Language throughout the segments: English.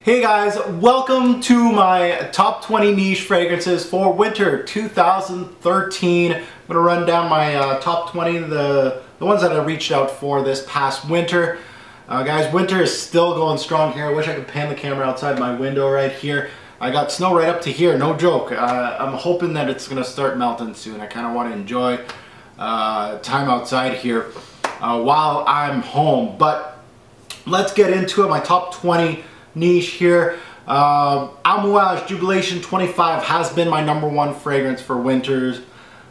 Hey guys, welcome to my top 20 niche fragrances for winter 2013. I'm going to run down my top 20, the ones that I reached out for this past winter. Guys, winter is still going strong here. I wish I could pan the camera outside my window right here. I got snow right up to here, no joke. I'm hoping that it's going to start melting soon. I kind of want to enjoy time outside here while I'm home. But let's get into it. My top 20 niche here. AMOUAGE Jubilation 25 has been my #1 fragrance for winters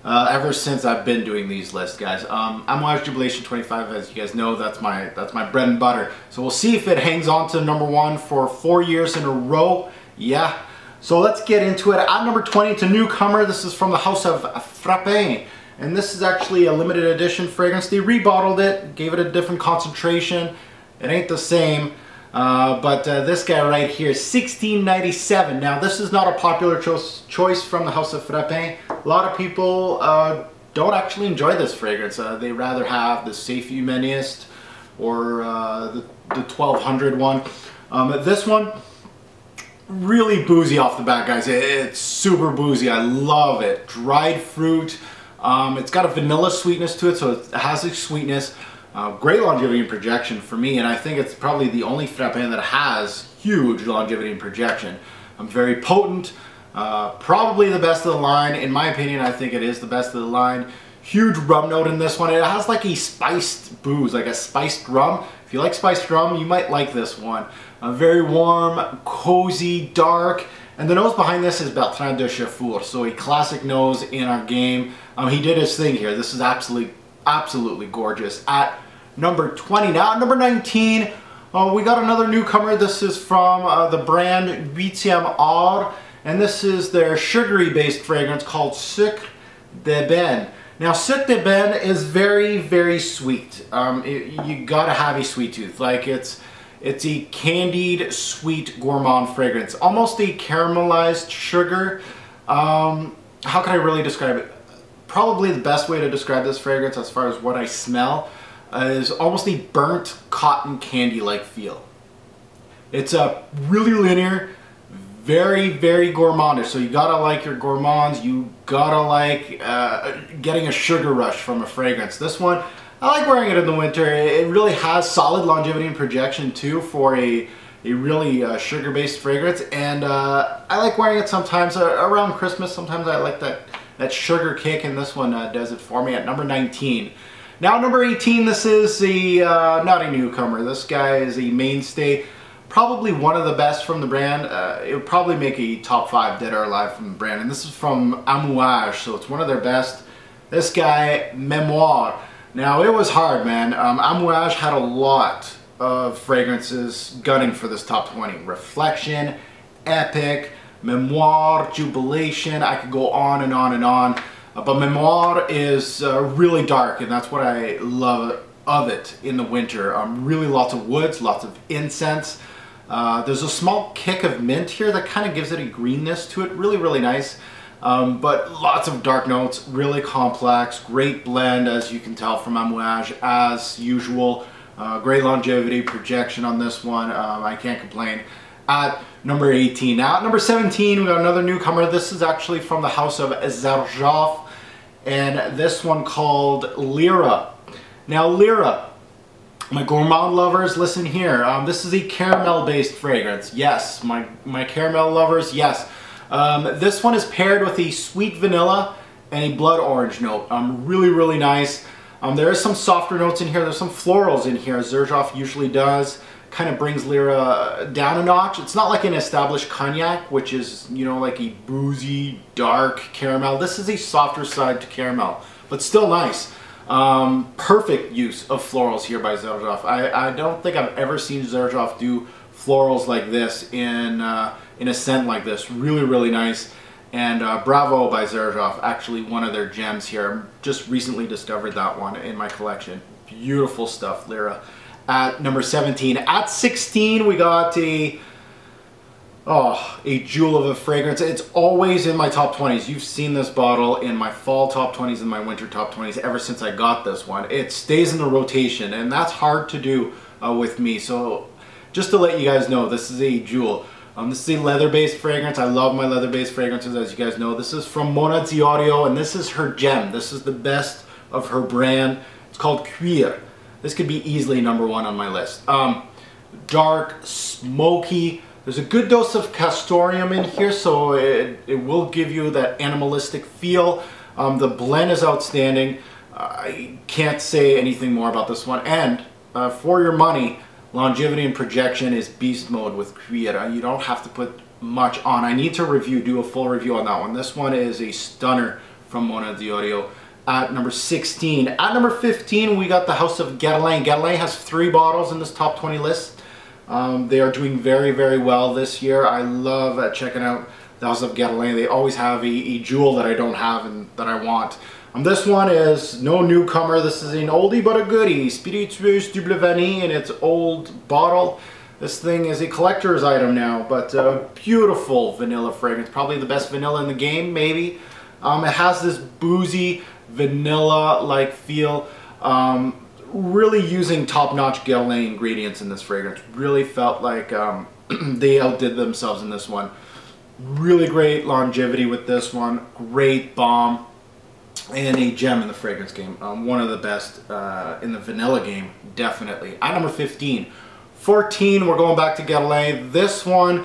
ever since I've been doing these lists, guys. AMOUAGE Jubilation 25, as you guys know, that's my bread and butter. So we'll see if it hangs on to #1 for 4 years in a row. Yeah. So let's get into it. At number 20, it's a newcomer. This is from the house of FRAPIN. And this is actually a limited edition fragrance. They rebottled it, gave it a different concentration. It ain't the same. But this guy right here, 1697. Now this is not a popular choice from the house of FRAPIN. A lot of people don't actually enjoy this fragrance. They rather have the Safe Humanist or the 1200 one. This one, really boozy off the bat, guys. It's super boozy. I love it. Dried fruit. It's got a vanilla sweetness to it, so it has a sweetness. Great longevity and projection for me, and I think it's probably the only FRAPIN that has huge longevity and projection. Very potent, probably the best of the line. In my opinion, I think it is the best of the line. Huge rum note in this one. It has like a spiced booze, like a spiced rum. If you like spiced rum, you might like this one. Very warm, cozy, dark. And the nose behind this is Bertrand de Chauffour, so a classic nose in our game. He did his thing here. This is absolutely gorgeous. At number 20. Now at number 19, we got another newcomer. This is from the brand HUITIEME, and this is their sugary based fragrance called Sucre d'Ébène. Now Sucre d'Ébène is very sweet. You gotta have a sweet tooth. Like it's a candied sweet gourmand fragrance, almost a caramelized sugar. How can I really describe it? Probably the best way to describe this fragrance as far as what I smell is almost a burnt cotton candy-like feel. It's a really linear, very gourmandish. So you gotta like your gourmands. You gotta like getting a sugar rush from a fragrance. This one, I like wearing it in the winter. It really has solid longevity and projection too for a really sugar-based fragrance. And I like wearing it sometimes around Christmas. Sometimes I like that sugar kick, and this one does it for me at number 19. Now number 18, this is not a newcomer. This guy is a mainstay, probably one of the best from the brand. It would probably make a top 5 dead or alive from the brand, and this is from AMOUAGE, so it's one of their best. This guy, MEMOIR. Now it was hard, man. AMOUAGE had a lot of fragrances gunning for this top 20. Reflection, Epic, MEMOIR, Jubilation, I could go on and on and on. But MEMOIR is really dark, and that's what I love of it in the winter. Really lots of woods, lots of incense. There's a small kick of mint here that kind of gives it a greenness to it. Really nice. But lots of dark notes, really complex, great blend as you can tell from AMOUAGE as usual. Great longevity, projection on this one. I can't complain. At number 18. Now at number 17, we got another newcomer. This is actually from the house of Xerjoff, and this one called Lyra. Now Lyra, my gourmand lovers, listen here. This is a caramel based fragrance. Yes, my caramel lovers, yes. This one is paired with a sweet vanilla and a blood orange note. Really nice. There is some softer notes in here. There's some florals in here, as Xerjoff usually does. Kind of brings Lyra down a notch. It's not like an established cognac, which is, you know, like a boozy, dark caramel. This is a softer side to caramel, but still nice. Perfect use of florals here by Xerjoff. I don't think I've ever seen Xerjoff do florals like this in a scent like this. Really nice. And bravo by Xerjoff. Actually one of their gems here. Just recently discovered that one in my collection. Beautiful stuff, Lyra. At number 17. At 16, we got a jewel of a fragrance. It's always in my top 20s. You've seen this bottle in my fall top 20s and my winter top 20s ever since I got this one. It stays in the rotation, and that's hard to do with me. So just to let you guys know, this is a jewel. This is a leather-based fragrance. I love my leather-based fragrances, as you guys know. This is from Mona D'Orio, and this is her gem. This is the best of her brand. It's called CUIR. This could be easily #1 on my list. Dark, smoky. There's a good dose of castoreum in here, so it will give you that animalistic feel. The blend is outstanding. I can't say anything more about this one. And for your money, longevity and projection is beast mode with CUIR. You don't have to put much on. I need to do a full review on that one. This one is a stunner from Mona D'Orio. At number 16. At number 15, we got the House of GUERLAIN. GUERLAIN has 3 bottles in this top 20 list. They are doing very, very well this year. I love checking out the House of GUERLAIN. They always have a jewel that I don't have and that I want. This one is no newcomer. This is an oldie but a goodie. Spiritueuse Double Vanille in its old bottle. This thing is a collector's item now, but a beautiful vanilla fragrance. Probably the best vanilla in the game, maybe. It has this boozy, vanilla-like feel. Really using top-notch GUERLAIN ingredients in this fragrance. Really felt like they outdid themselves in this one. Really great longevity with this one. Great bomb. And a gem in the fragrance game. One of the best in the vanilla game, definitely. At number 15. 14, we're going back to GUERLAIN. This one,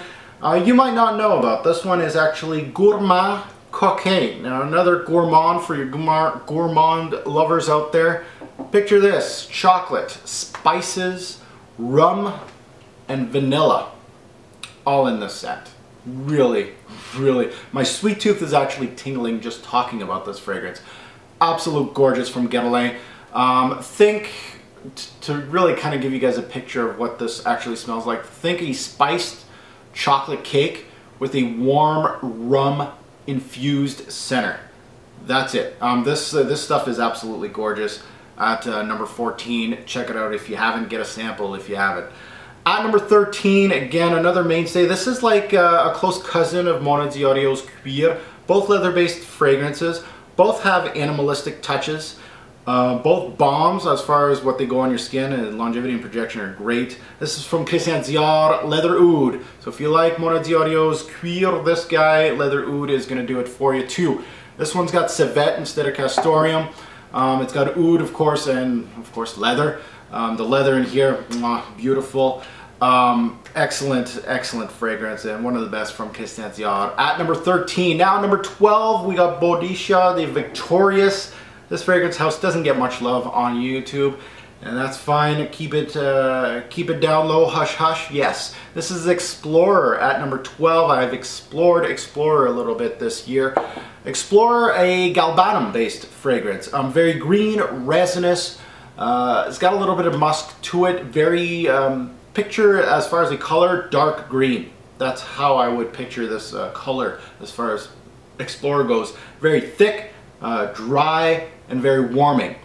you might not know about. This one is actually Gourmand Coquain. Now, another gourmand for your gourmand lovers out there. Picture this: chocolate, spices, rum, and vanilla, all in this set. Really, really, my sweet tooth is actually tingling just talking about this fragrance. Absolute gorgeous from GUERLAIN. To really kind of give you guys a picture of what this actually smells like, think a spiced chocolate cake with a warm rum infused center. That's it. This stuff is absolutely gorgeous. At number 14, check it out if you haven't. Get a sample if you haven't. At number 13, again, another mainstay. This is like a close cousin of Mona D'Orio's CUIR. Both leather-based fragrances. Both have animalistic touches. Both bombs as far as what they go on your skin, and longevity and projection are great. This is from Christian Dior Leather Oud. So if you like Mona D'Orio's CUIR, this guy, Leather Oud, is going to do it for you too. This one's got civet instead of castoreum. It's got oud, of course, and of course leather. The leather in here, beautiful. Excellent, excellent fragrance, and one of the best from Christian Dior. At number 13, now number 12, we got BOADICEA, the Victorious. This fragrance house doesn't get much love on YouTube, and that's fine. Keep it down low, hush hush. Yes, this is Explorer at number 12. I've explored Explorer a little bit this year. Explorer, a galbanum-based fragrance. Very green, resinous. It's got a little bit of musk to it. Very picture as far as the color, dark green. That's how I would picture this color as far as Explorer goes. Very thick, dry, and very warming.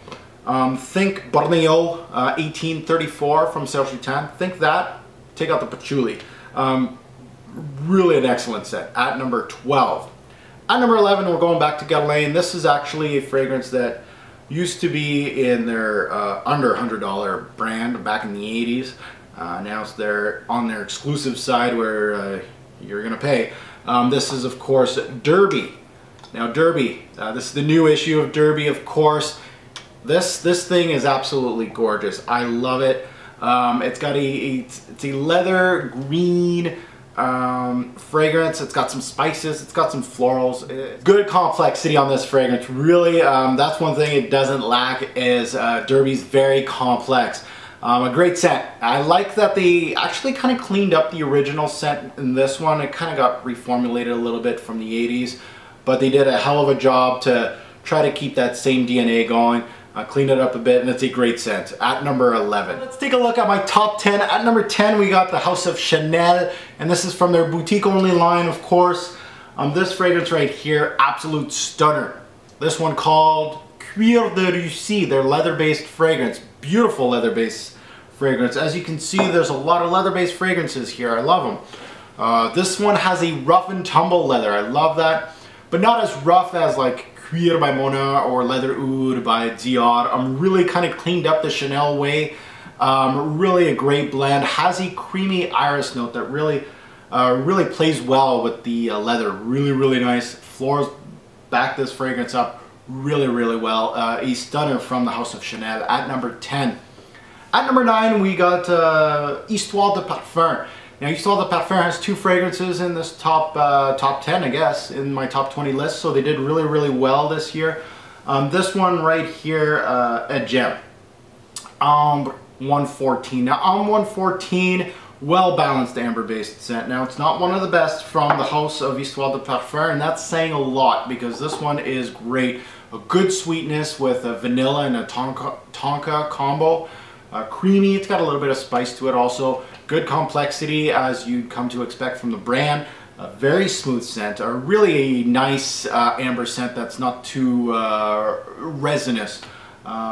Think Borneo 1834 from Serge Lutens. Think that. Take out the patchouli. Really an excellent set. At number 12. At number 11, we're going back to GUERLAIN. This is actually a fragrance that used to be in their under $100 brand back in the 80s. Now it's on their exclusive side where you're going to pay. This is, of course, Derby. Now, Derby, this is the new issue of Derby, of course. This thing is absolutely gorgeous. I love it. It's got it's a leather green fragrance. It's got some spices. It's got some florals. Good complexity on this fragrance. Really, that's one thing it doesn't lack is Derby's very complex. A great scent. I like that they actually kind of cleaned up the original scent in this one. It kind of got reformulated a little bit from the 80s, but they did a hell of a job to try to keep that same DNA going. Clean it up a bit, and it's a great scent. At number 11. Let's take a look at my top 10. At number 10, we got the House of Chanel, and this is from their boutique-only line, of course. This fragrance right here, absolute stunner. This one called CUIR de Russie, their leather-based fragrance. Beautiful leather-based fragrance. As you can see, there's a lot of leather-based fragrances here. I love them. This one has a rough and tumble leather. I love that, but not as rough as like CUIR by Mona or Leather Oud by Dior. Really kind of cleaned up the Chanel way. Really a great blend. Has a creamy iris note that really plays well with the leather. Really nice. Florals back this fragrance up really well. A stunner from the House of Chanel at number 10. At number 9 we got Histoire de Parfum. Now Histoire de Parfum has 2 fragrances in this top 10, I guess, in my top 20 list, so they did really well this year. This one right here, a gem. AMBRE 114. Now AMBRE 114, well-balanced amber-based scent. Now it's not one of the best from the House of Histoire de Parfum, and that's saying a lot because this one is great. A good sweetness with a vanilla and a tonka combo. Creamy, it's got a little bit of spice to it also. Good complexity as you'd come to expect from the brand. A very smooth scent, a really nice amber scent that's not too resinous.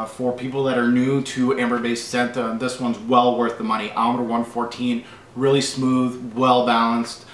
For people that are new to amber-based scent, this one's well worth the money. AMBRE 114, really smooth, well balanced,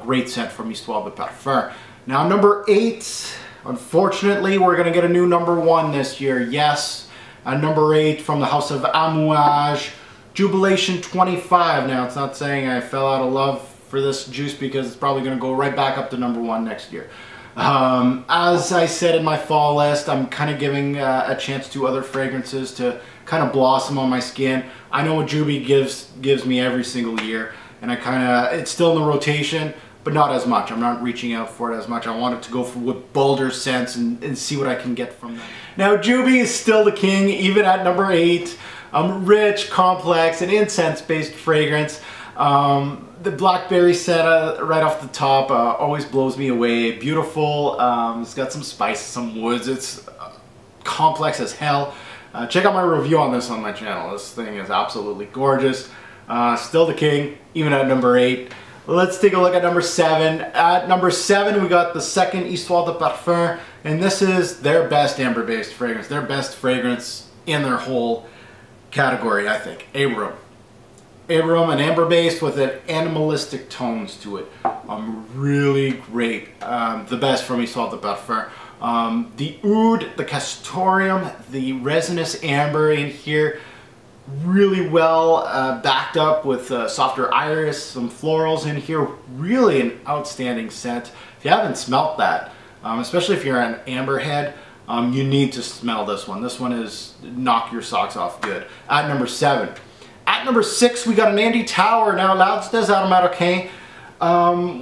great scent from Histoire de Parfum. Now number 8, unfortunately, we're gonna get a new number 1 this year. Yes. Number 8 from the House of AMOUAGE, Jubilation 25. Now it's not saying I fell out of love for this juice because it's probably going to go right back up to number 1 next year. As I said in my fall list, I'm kind of giving a chance to other fragrances to kind of blossom on my skin. I know what JUBBY gives me every single year, and it's still in the rotation, but not as much. I'm not reaching out for it as much. I want it to go with bolder scents and see what I can get from them. Now JUBBY is still the king, even at number 8. Rich, complex, and incense-based fragrance. The blackberry scent right off the top always blows me away. Beautiful. It's got some spice, some woods. It's complex as hell. Check out my review on this on my channel. This thing is absolutely gorgeous. Still the king, even at number 8. Let's take a look at number 7. At number 7, we got the second Histoire de Parfum, and this is their best amber-based fragrance, their best fragrance in their whole category, I think. AMBRAREM. AMBRAREM, an amber-based with an animalistic tones to it. Really great. The best from Histoire de Parfum. The oud, the castoreum, the resinous amber in here. Really well backed up with softer iris, some florals in here. Really an outstanding scent. If you haven't smelt that, especially if you're an amber head, you need to smell this one. This one is knock your socks off good. At number 7. At number 6, we got an Andy Tower. Now, LONESTAR aromatique.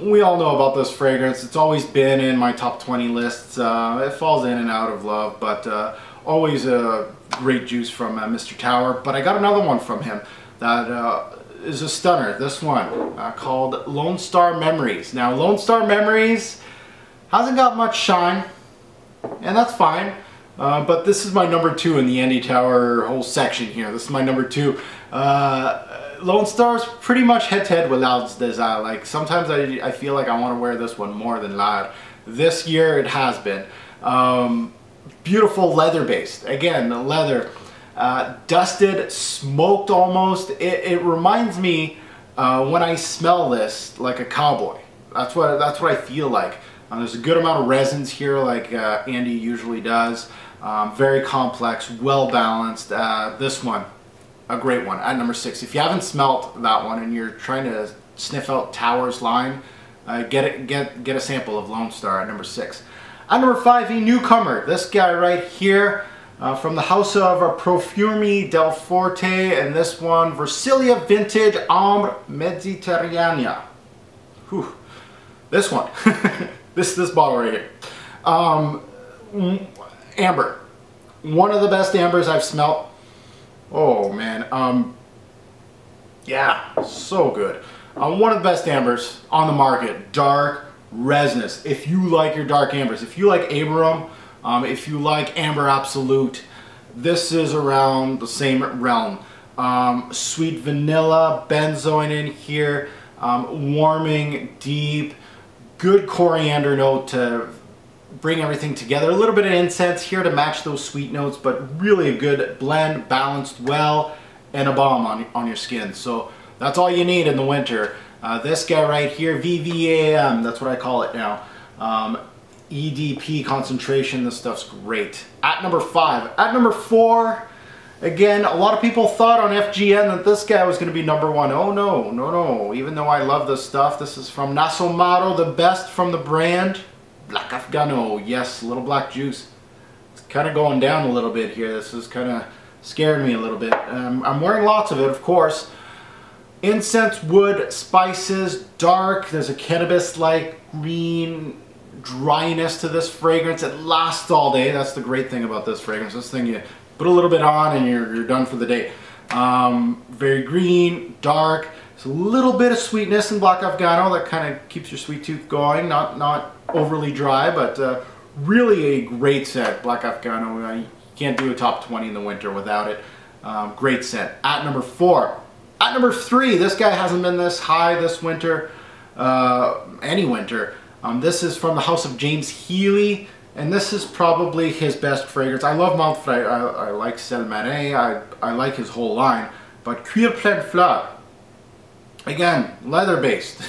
We all know about this fragrance. It's always been in my top 20 lists. It falls in and out of love, but always a great juice from Mr. Tower. But I got another one from him that is a stunner. This one called LONESTAR Memories. Now, LONESTAR Memories hasn't got much shine, and that's fine. But this is my number 2 in the Andy Tower whole section here. This is my number 2. LONESTAR's pretty much head-to-head with LOUDS. Like sometimes I feel like I want to wear this one more than Loud. This year it has been. Beautiful leather based. Again, the leather dusted, smoked almost. It reminds me when I smell this like a cowboy. That's what I feel like. There's a good amount of resins here, like Andy usually does. Very complex, well balanced. This one, a great one at number 6. If you haven't smelt that one and you're trying to sniff out Tower's line, get a sample of LONESTAR at number 6. At number 5, a newcomer. This guy right here from the House of PROFUMI del Forte, and this one, VERSILIA Vintage AMBRE MEDITERRANEA. Whew. This one. this bottle right here. Amber. One of the best ambers I've smelt. Oh man. Yeah, so good. One of the best ambers on the market. Dark, resinous. If you like your dark ambers, if you like AMBRAREM, if you like Amber Absolute, this is around the same realm. Sweet vanilla, benzoin in here, warming, deep, good coriander note to bring everything together. A little bit of incense here to match those sweet notes, but really a good blend, balanced well, and a balm on your skin. So that's all you need in the winter. This guy right here, VVAM, that's what I call it now. EDP concentration, this stuff's great. At number 5. At number 4, Again, a lot of people thought on FGN that this guy was going to be #1. Oh no, no, no. Even though I love this stuff, this is from NASOMATTO, the best from the brand. Black AFGANO, yes, a little black juice. It's kind of going down a little bit here. This is kind of scaring me a little bit. I'm wearing lots of it, of course. Incense, wood, spices, dark. There's a cannabis-like green dryness to this fragrance. It lasts all day. That's the great thing about this fragrance. This thing, you put a little bit on and you're done for the day. Very green, dark. There's a little bit of sweetness in Black AFGANO that kind of keeps your sweet tooth going. Not overly dry, but really a great scent. Black AFGANO. You can't do a top 20 in the winter without it. Great scent. At number 4. At number 3, this guy hasn't been this high this winter, any winter. This is from the house of James Heeley. And this is probably his best fragrance. I love Mount Frey. I like Selmarin. I like his whole line. But CUIR plein fleur. Again, leather based.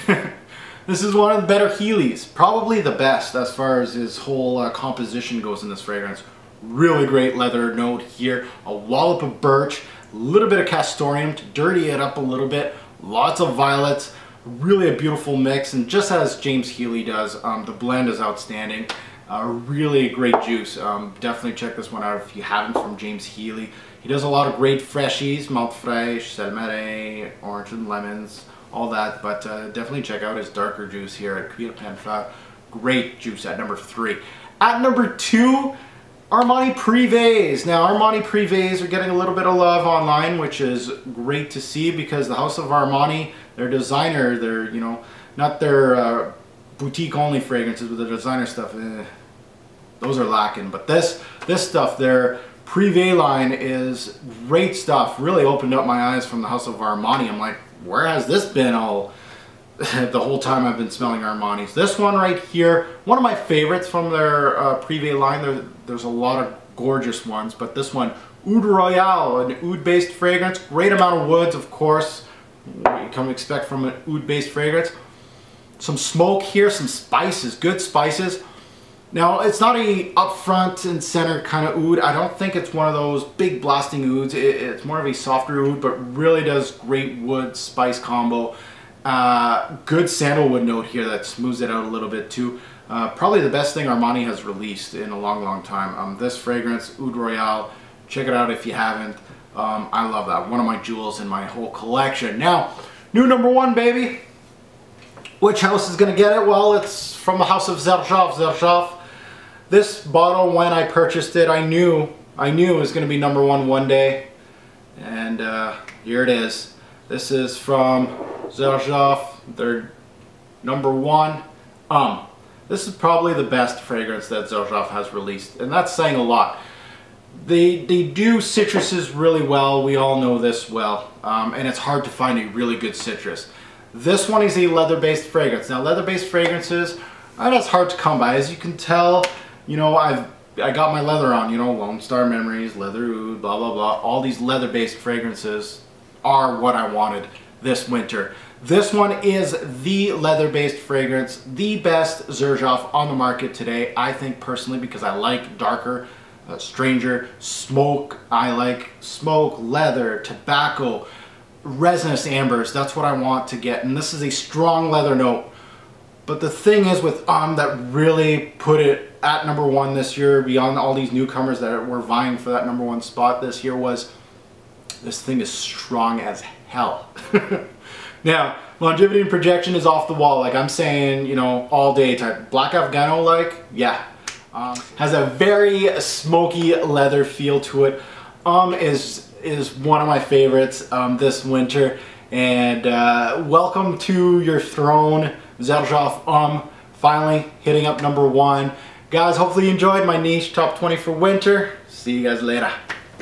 This is one of the better Heeleys. Probably the best as far as his whole composition goes in this fragrance. Really great leather note here. A wallop of birch. A little bit of castoreum to dirty it up a little bit. Lots of violets. Really a beautiful mix. And just as James Heeley does, the blend is outstanding. Really great juice. Definitely check this one out if you haven't, from James Heeley. He does a lot of great freshies, Mount Frey, Selmarin, orange and lemons, all that. But definitely check out his darker juice here at CUIR plein fleur. Great juice at number 3. At number 2, Armani Privés. Now Armani Privés are getting a little bit of love online, which is great to see because the House of Armani, their designer, their, you know, not their boutique only fragrances, but the designer stuff, those are lacking. But this stuff, their Privé line, is great stuff. Really opened up my eyes from the House of Armani. I'm like, where has this been all the whole time I've been smelling Armani's? This one right here, one of my favorites from their Privé line. There's a lot of gorgeous ones, but this one, Oud Royal, an oud based fragrance. Great amount of woods, of course, what you come expect from an oud based fragrance. Some smoke here, some spices, good spices. Now, it's not a up front and center kind of oud. I don't think it's one of those big blasting ouds. It's more of a softer oud, but really does great wood spice combo. Good sandalwood note here that smooths it out a little bit too. Probably the best thing Armani has released in a long time. This fragrance, Oud Royal, check it out if you haven't. I love that. One of my jewels in my whole collection. Now, new #1, baby. Which house is going to get it? Well, it's from the house of Xerjoff. This bottle, when I purchased it, I knew it was going to be #1 one day. And here it is. This is from Xerjoff, their #1. This is probably the best fragrance that Xerjoff has released, and that's saying a lot. They do citruses really well. We all know this well, and it's hard to find a really good citrus. This one is a leather-based fragrance. Now, leather-based fragrances, that's hard to come by. As you can tell, you know, I got my leather on. You know, Lone Star Memories, Leather Oud, blah blah blah. All these leather-based fragrances are what I wanted this winter. This one is the leather-based fragrance, the best Xerjoff on the market today, I think personally, because I like darker, stranger, smoke. I like smoke, leather, tobacco, resinous ambers. That's what I want to get, and this is a strong leather note. But the thing is with that really put it at #1 this year, beyond all these newcomers that were vying for that #1 spot this year, was this thing is strong as hell. Now, longevity and projection is off the wall. Like I'm saying, you know, all day type. Black AFGANO, like, yeah. Has a very smoky leather feel to it. Is one of my favorites this winter. And welcome to your throne, Xerjoff. Finally hitting up #1. Guys, hopefully you enjoyed my niche top 20 for winter. See you guys later.